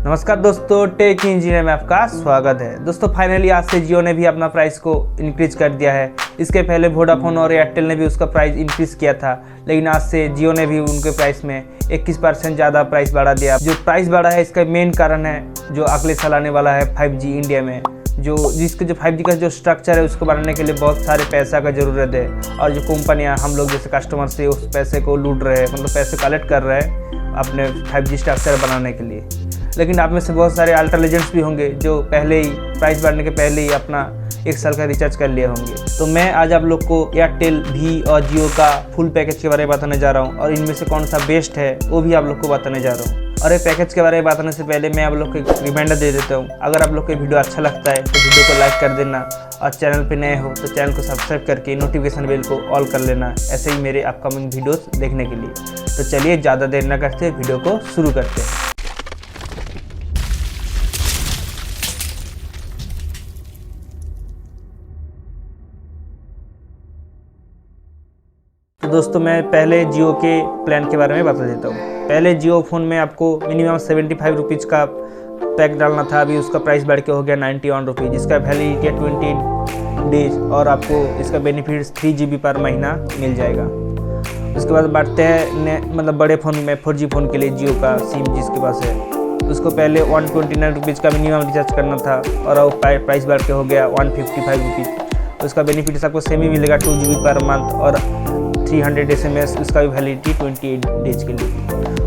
नमस्कार दोस्तों, take engineer में आपका स्वागत है। दोस्तों फाइनली आज से जियो ने भी अपना प्राइस को इंक्रीज कर दिया है। इसके पहले वोडाफोन और एयरटेल ने भी उसका प्राइस इंक्रीज किया था, लेकिन आज से जियो ने भी उनके प्राइस में 21% ज़्यादा प्राइस बढ़ा दिया। जो प्राइस बढ़ा है इसका मेन कारण है जो अगले साल आने वाला है 5G इंडिया में, जिसके जो 5G का जो स्ट्रक्चर है उसको बनाने के लिए बहुत सारे पैसा का ज़रूरत है। और जो कंपनियां हम लोग जैसे कस्टमर से उस पैसे को लूट रहे हैं, मतलब पैसे कलेक्ट कर रहे हैं अपने 5G स्ट्रक्चर बनाने के लिए। लेकिन आप में से बहुत सारे अल्ट्रा लेजेंड्स भी होंगे जो पहले ही प्राइस बढ़ने के पहले ही अपना 1 साल का रिचार्ज कर लिए होंगे। तो मैं आज आप लोग को एयरटेल, भी और जियो का फुल पैकेज के बारे में बताने जा रहा हूँ और इनमें से कौन सा बेस्ट है वो भी आप लोग को बताने जा रहा हूँ। और ये पैकेज के बारे में बताने से पहले मैं आप लोग को एक रिमाइंडर दे देता हूँ। अगर आप लोग को वीडियो अच्छा लगता है तो वीडियो को लाइक कर देना, और चैनल पे नए हो तो चैनल को सब्सक्राइब करके नोटिफिकेशन बेल को ऑल कर लेना, ऐसे ही मेरे अपकमिंग वीडियोस देखने के लिए। तो चलिए ज़्यादा देर न करते वीडियो को शुरू करते हैं। तो दोस्तों मैं पहले जियो के प्लान के बारे में बता देता हूँ। पहले जियो फ़ोन में आपको मिनिमम 75 रुपीज़ का पैक डालना था, अभी उसका प्राइस बढ़ के हो गया 91 रुपीज़, जिसका वैलिडिटी है 20 डेज और आपको इसका बेनिफिट्स 3 GB पर महीना मिल जाएगा। उसके बाद बढ़ते हैं मतलब बड़े फ़ोन में 4G फ़ोन के लिए जियो का सिम जिसके पास है, उसको पहले 129 रुपीज़ का मिनिमम रिचार्ज करना था और अब प्राइस बढ़ के हो गया 155 रुपीज़। उसका बेनिफिट्स आपको सेम ही मिलेगा 2 GB पर मंथ और 300 SMS, उसका भी वैलिडिटी 28 डेज के लिए।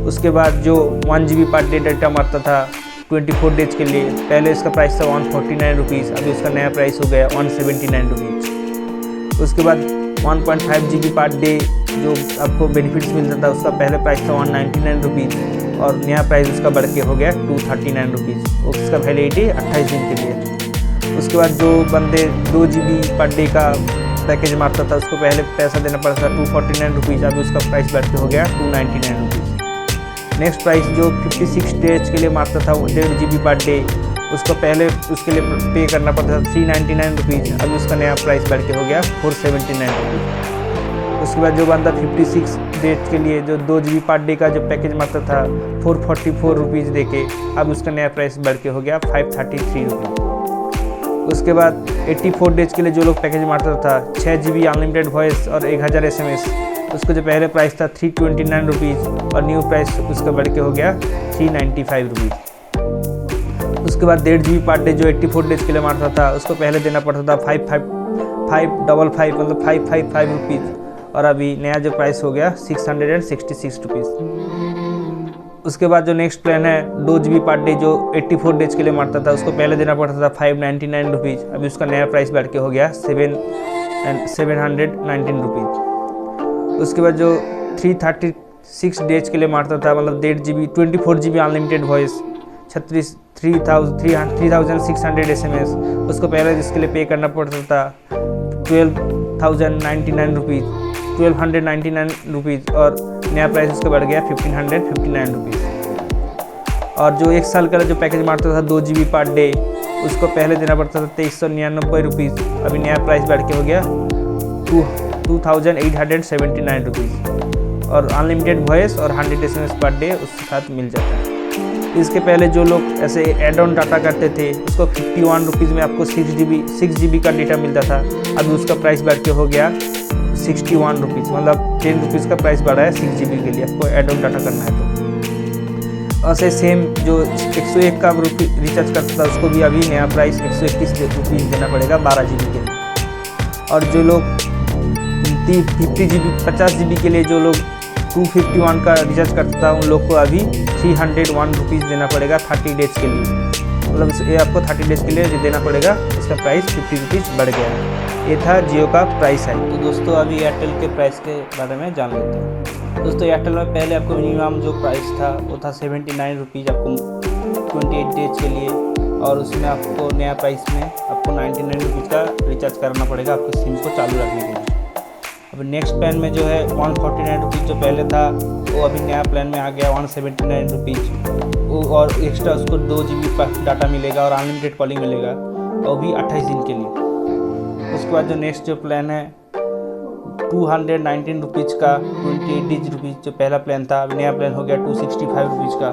उसके बाद जो 1 GB पर डे डाटा मारता था 24 डेज के लिए, पहले इसका प्राइस था 149 रुपीज़, अभी उसका नया प्राइस हो गया 179 रुपीज़। उसके बाद 1.5 GB पर डे जो आपको बेनिफिट्स मिलता था उसका पहले प्राइस था 199 रुपीज़ और नया प्राइस उसका बढ़ के हो गया 239 रुपीज़, उसका वैलिडिटी 28 दिन के लिए। उसके बाद जो बंदे 2 GB पर डे का पैकेज मारता था उसको पहले पैसा देना पड़ता था 249 रुपीज़, अभी उसका प्राइस बढ़ के हो गया 299 रुपीज़। नेक्स्ट प्राइस जो 56 डेज के लिए मारता था 1.5 GB पर डे, उसको पहले उसके लिए पे करना पड़ता था 399 रुपीज़, अभी उसका नया प्राइस बढ़ के हो गया 479 रुपीज़। उसके बाद जो बंदा 56 डेज के लिए जो 2 GB पर डे का जो पैकेज मारता था 444 रुपीज़ दे के, अब उसका नया प्राइस बढ़ के हो गया 533 रुपीज़। उसके बाद 84 डेज के लिए जो लोग पैकेज मारता था 6 GB अनलिमिटेड वॉइस और 1000 SMS, उसको जो पहले प्राइस था 329 रुपीज़ और न्यू प्राइस उसका बढ़ के हो गया 395 रुपीज़। उसके बाद 1.5 GB पर डे जो 84 डेज के लिए मारता था उसको पहले देना पड़ता था 555 मतलब 555 रुपीज़ और अभी नया जो प्राइस हो गया 666 रुपीज़। उसके बाद जो नेक्स्ट प्लान है 2 GB पर डे जो 84 डेज के लिए मारता था उसको पहले देना पड़ता था 599 रुपीज़, अभी उसका नया प्राइस बढ़ के हो गया 719 रुपीज़। उसके बाद जो 336 डेज के लिए मारता था मतलब 24 GB अनलिमिटेड वॉइस 3600 SMS, उसको पहले इसके लिए पे करना पड़ता था 12,099 रुपीज़ और नया प्राइस उसका बढ़ गया 1559 रुपीज़। और जो 1 साल का जो पैकेज मारता था 2 GB पर डे उसको पहले देना पड़ता था 2399 रुपीज़, अभी नया प्राइस बढ़ के हो गया 2879 रुपीज़ और अनलिमिटेड वॉइस और 100 SMS पर डे उसके साथ मिल जाता है। इसके पहले जो लोग ऐसे एड ऑन डाटा करते थे उसको 51 रुपीज़ में आपको 6 GB का डेटा मिलता था, अभी उसका प्राइस बढ़ के हो गया 61 रुपीज़, मतलब 10 रुपीज़ का प्राइस बढ़ा है 6 GB के लिए आपको एड ऑन डाटा करना है तो। और सेम जो 101 का रिचार्ज करता था उसको भी अभी नया प्राइस 121 रुपीज़ देना पड़ेगा 12 GB के लिए। और जो लोग 50 GB के लिए जो लोग 251 का रिचार्ज करता था उन लोग को अभी 301 रुपीज़ देना पड़ेगा 30 डेज के लिए, मतलब ये आपको 30 डेज के लिए देना पड़ेगा, इसका प्राइस 50 रुपीज़ बढ़ गया है। ये था जियो का प्राइस है। तो दोस्तों अभी एयरटेल के प्राइस के बारे में जान लेते हैं। दोस्तों एयरटेल में पहले आपको मिनिमम जो प्राइस था वो था 79 रुपीज़ आपको 28 डेज के लिए, और उसमें आपको नया प्राइस में आपको 99 रुपीज़ का रिचार्ज करना पड़ेगा आपको सिम को चालू रखने के लिए। अभी नेक्स्ट प्लान में जो है 149 रुपीज़ जो पहले था वो अभी नया प्लान में आ गया 179 रुपीज़, और एक्स्ट्रा उसको 2 GB पर डाटा मिलेगा और अनलिमिटेड कॉलिंग मिलेगा, और भी 28 दिन के लिए। उसके बाद जो नेक्स्ट जो प्लान है 219 रुपीज़ का 28 रुपीज़ जो पहला प्लान था, अभी नया प्लान हो गया 265 रुपीज़ का,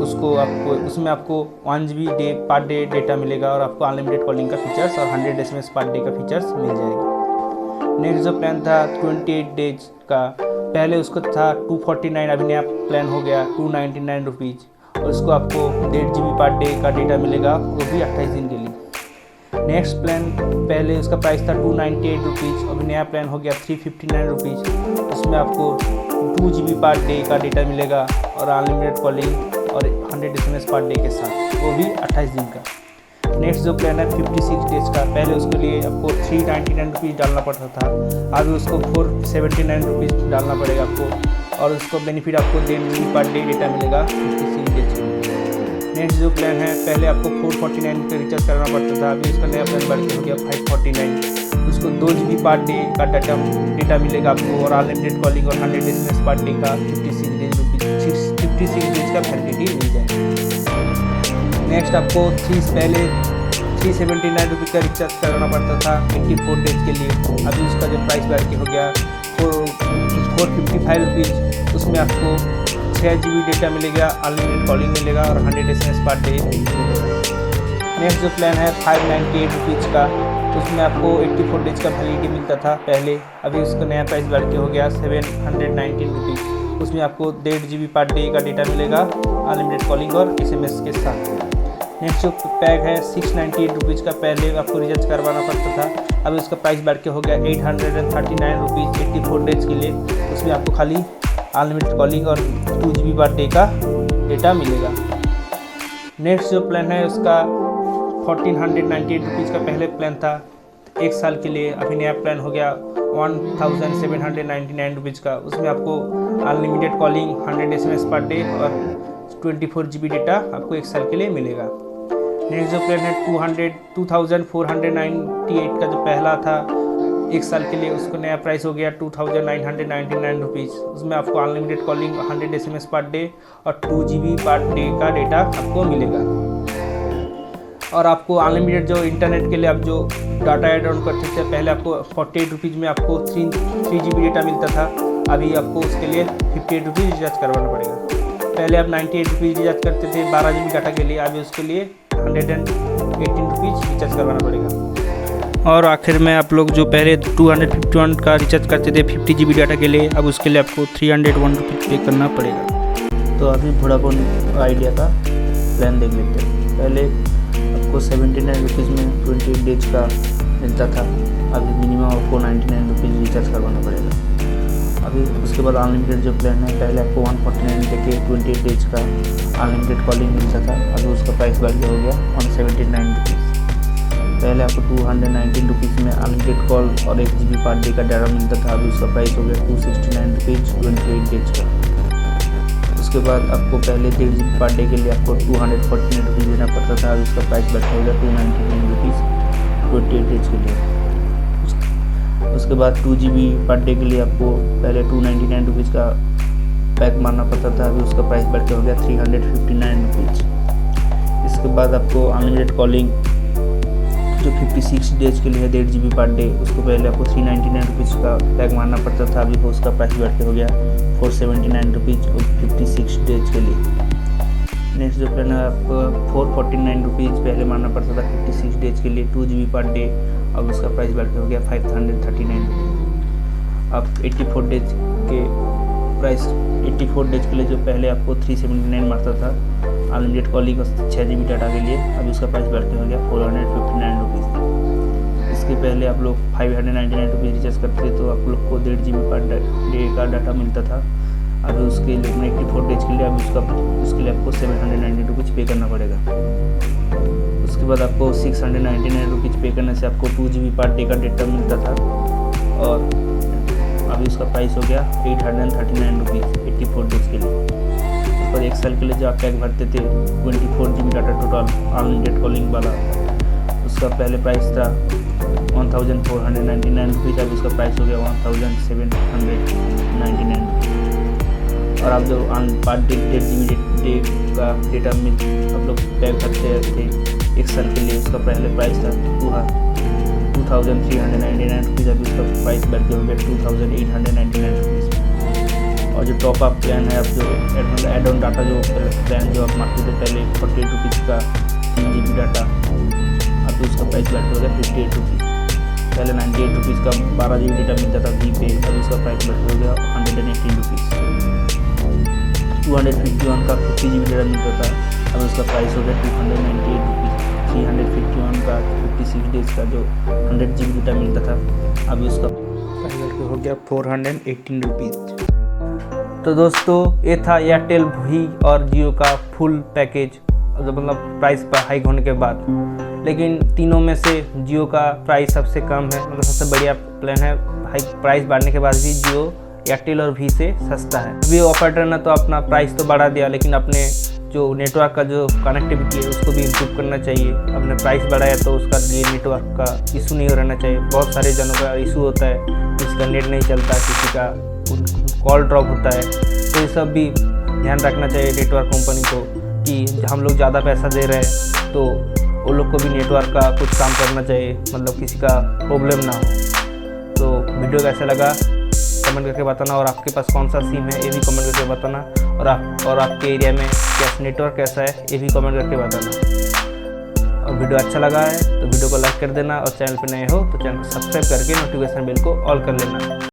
उसको आपको उसमें आपको 1 GB day per day data मिलेगा और आपको अनलिमिटेड कॉलिंग का फीचर्स और 100 SMS पर डे का फीचर्स मिल जाएगी। नेक्स्ट जो प्लान था 28 डेज का, पहले उसको था 249, अभी नया प्लान हो गया 299 रुपीज़ और उसको आपको 1.5 GB पर डे का डेटा मिलेगा, वो भी 28 दिन के लिए। नेक्स्ट प्लान पहले उसका प्राइस था 298 रुपीज़, अभी नया प्लान हो गया 359 रुपीज़। उसमें आपको 2 GB पर डे का डेटा मिलेगा और अनलिमिटेड कॉलिंग और 100 SMS पर डे के साथ, वो भी 28 दिन का। नेक्स्ट जो प्लान है 56 डेज का, पहले उसके लिए आपको 399 रुपीज़ डालना पड़ता था, अभी उसको 479 रुपीज़ डालना पड़ेगा आपको और उसको बेनिफिट आपको 1.5 GB पर डे डेटा मिलेगा 56 डेज का। नेक्स्ट जो प्लान है पहले आपको 449 का रिचार्ज करना पड़ता था, अभी उसका नया प्लान बढ़ के हो गया 549, उसको 2 GB पर डे का डेटा मिलेगा आपको और अनलिमिटेड कॉलिंग और 100 SMS पर डे का 56 डेज का वैलिडिटी मिल जाएगा। नेक्स्ट आपको पहले 379 रुपये का रिचार्ज करना पड़ता था 84 डेज के लिए, अभी उसका जो प्राइस बढ़ के हो गया 455 रुपीज़, उसमें आपको 6 GB डेटा मिलेगा, अनलिमिटेड कॉलिंग मिलेगा और 100 SMS पर डे। नेक्स्ट जो प्लान है 598 रुपीज़ का, उसमें आपको 84 डेज का वैलिडिटी मिलता था पहले, अभी उसका नया प्राइस बढ़ के हो गया 719 रुपीज़, उसमें आपको 1.5 GB पर डे का डेटा मिलेगा अनलिमिटेड कॉलिंग और SMS के साथ। नेक्स्ट जो पैक है 698 रुपीज़ का, पहले आपको रिचार्ज करवाना पड़ता था, अभी उसका प्राइस बढ़ के हो गया 839 रुपीज़ 84 डेज के लिए, उसमें आपको खाली अनलिमिटेड कॉलिंग और 2 GB पर डे का डेटा मिलेगा। नेक्स्ट जो प्लान है उसका 1498 रुपीज़ का पहले प्लान था 1 साल के लिए, अभी नया प्लान हो गया 1799 रुपीज़ का, उसमें आपको unlimited calling 100 SMS per day और 24 GB डेटा आपको 1 साल के लिए मिलेगा। नेक्स्ट जो प्लान है 2498 का जो पहला था 1 साल के लिए, उसको नया प्राइस हो गया 2999 रुपीज़, उसमें आपको unlimited calling 100 SMS per day और 2 GB पर डे का डेटा आपको मिलेगा और आपको अनलिमिटेड जो इंटरनेट के लिए आप जो डाटा ऐड ऑन करते थे, पहले आपको 48 रुपीज़ में आपको 3 GB डेटा मिलता था, अभी आपको उसके लिए 58 रुपीज़ रिचार्ज करवाना पड़ेगा। पहले आप 98 रुपीज़ रिचार्ज करते थे 12 GB डाटा के लिए, अभी उसके लिए 118 रुपीज़ रिचार्ज करवाना पड़ेगा। और आखिर में आप लोग जो पहले 251 का रिचार्ज करते थे 50 GB डाटा के लिए, अब उसके लिए आपको 301 रुपीज़ पे करना पड़ेगा। तो अभी वोडाफोन आइडिया का प्लान देख लेते हैं। पहले आपको 79 रुपीज़ में 28 डेज का मिलता था, अभी मिनिमम आपको 99 रुपीज़ रिचार्ज करवाना पड़ेगा। अभी उसके बाद अनलिमिटेड जो प्लान है, पहले आपको 149 देके 28 डेज का अनलिमिटेड कॉलिंग मिलता था, अभी उसका प्राइस बढ़ के हो गया 179 रुपीज़। पहले आपको 219 रुपीज़ में अनलिमिटेड कॉल और 1 GB पर डे का डाटा मिलता था, अभी उसका प्राइस हो गया 269 रुपीज़ 28 डेज का। उसके बाद आपको पहले 1.5 GB पर डे के लिए आपको 249 रुपीज़ देना पड़ता था, अभी उसका प्राइस बढ़ के हो गया 299 रुपीज़ 28 डेज के लिए। उसके बाद 2 GB पर डे के लिए आपको पहले 299 रुपीज़ का पैक मारना पड़ता था, अभी उसका प्राइस बढ़ के हो गया 359 रुपीज़। इसके बाद आपको अनलिमिटेड कॉलिंग जो 56 डेज के लिए है 1.5 GB पर डे, उसको पहले आपको 399 रुपीज़ का पैक मारना पड़ता था, अभी उसका प्राइस बढ़ के हो गया 479 रुपीज़ और 56 डेज के लिए। नेक्स्ट जो प्लान है आपको 449 रुपीज़ पहले मारना पड़ता था 56 डेज के लिए 2 GB पर डे, अब उसका प्राइस बढ़ के हो गया 539 रुपीज़। अब 84 डेज के प्राइस 84 डेज के लिए जो पहले आपको 379 मारता था अनलिमिटेड कॉलिंग और 6 GB डाटा के लिए, अभी उसका प्राइस बढ़ के हो गया 459 रुपीज़। इसके पहले आप लोग 599 रुपीज़ रिचार्ज करते थे तो आप लोग को 1.5 GB पर डे का डाटा मिलता था, अभी उसके लिए 84 डेज के लिए अभी उसके लिए आपको 790 रुपीज़ पे करना पड़ेगा। उसके बाद आपको 699 रुपीज़ पे करने से आपको 2 GB पर डे का डेटा मिलता था और अभी उसका प्राइस हो गया 839 रुपीज़ 84 डेज के लिए। उस पर 1 साल के लिए जो आप पैक भरते थे 24 GB data total unlimited calling वाला, उसका पहले प्राइस था 1499 रुपीज़, अभी उसका प्राइस हो गया 1799 रुपीज़। और आप जो पर डे 1.5 GB का डेटा आप लोग पैक करते थे 1 साल के लिए, उसका पहले प्राइस था 2399 रुपीज़, अभी उसका प्राइस बढ़ के हो गया 2899 रुपीज़। और जो टॉप अप प्लान है, आप जो एड ऑन डाटा जो प्लान जो आप मारते थे पहले 48 रुपीज़ का 3 GB डाटा, अभी उसका प्राइस बैठ हो गया 58 रुपीज़। पहले 98 रुपीज़ का 12 GB डेटा मिलता था वी पे, अभी उसका प्राइस बैठ हो गया 118 रुपीज़। 251 का 50 GB डेटा मिलता था, अभी उसका प्राइस हो गया 298 रुपीज़। 351 का 56 डेज़ का जो 100 GB डेटा मिलता था, अभी उसका प्राइस हो गया 418 रुपीज़। तो दोस्तों ये था एयरटेल भी और जियो का फुल पैकेज, मतलब प्राइस पर हाइक होने के बाद। लेकिन तीनों में से जियो का प्राइस सबसे कम है, मतलब सबसे बढ़िया प्लान है। हाइक प्राइस बढ़ने के बाद भी जियो एयरटेल और भी से सस्ता है। अभी ऑपरेटर ने तो अपना प्राइस तो बढ़ा दिया, लेकिन अपने जो नेटवर्क का जो कनेक्टिविटी है उसको भी इम्प्रूव करना चाहिए। अपने प्राइस बढ़ाया तो उसका लिए नेटवर्क का इशू नहीं रहना चाहिए। बहुत सारे जनों का इशू होता है, किसी का नेट नहीं चलता, किसी का कॉल ड्रॉप होता है। तो ये सब भी ध्यान रखना चाहिए नेटवर्क कंपनी को कि हम लोग ज़्यादा पैसा दे रहे हैं तो वो लोग को भी नेटवर्क का कुछ काम करना चाहिए, मतलब किसी का प्रॉब्लम ना हो। तो वीडियो कैसा लगा कमेंट करके बताना, और आपके पास कौन सा सिम है ये भी कमेंट करके बताना, और आपके एरिया में कैसा नेटवर्क कैसा है ये भी कमेंट करके बताना। और वीडियो अच्छा लगा है तो वीडियो को लाइक कर देना, और चैनल पर नए हो तो चैनल को सब्सक्राइब करके नोटिफिकेशन बेल को ऑल कर लेना।